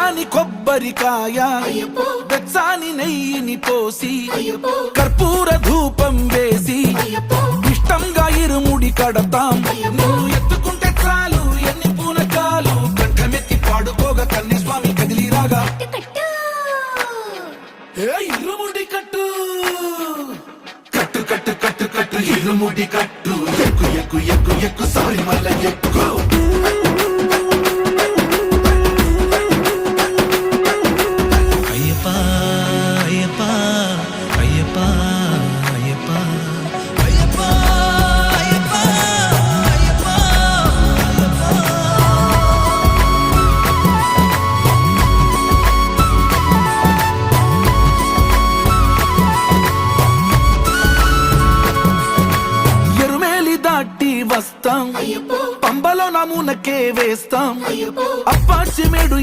పచ్చాని కొబ్బరికాయ వెచ్చాని నెయ్యిని పోసి కర్పూర ధూపం వేసి ఇష్టంగా ఇరుముడి కడతాం. నువ్వు ఎత్తుకుంటే చాలు ఎన్ని పూనకాలు కంఠమెత్తి పాడుకోగా కన్యస్వామి కదిలిరాగా ఇరుముడి కట్టు కట్టు కట్టు కట్టు కట్టు ఇరుముడి కట్టు ఎక్కు ఎక్కు ఎక్కు ఎక్కు సారి మల్ల ఎక్కు. వస్తాం పంబలో నమూనకే వేస్తాం అప్పాచి మేడు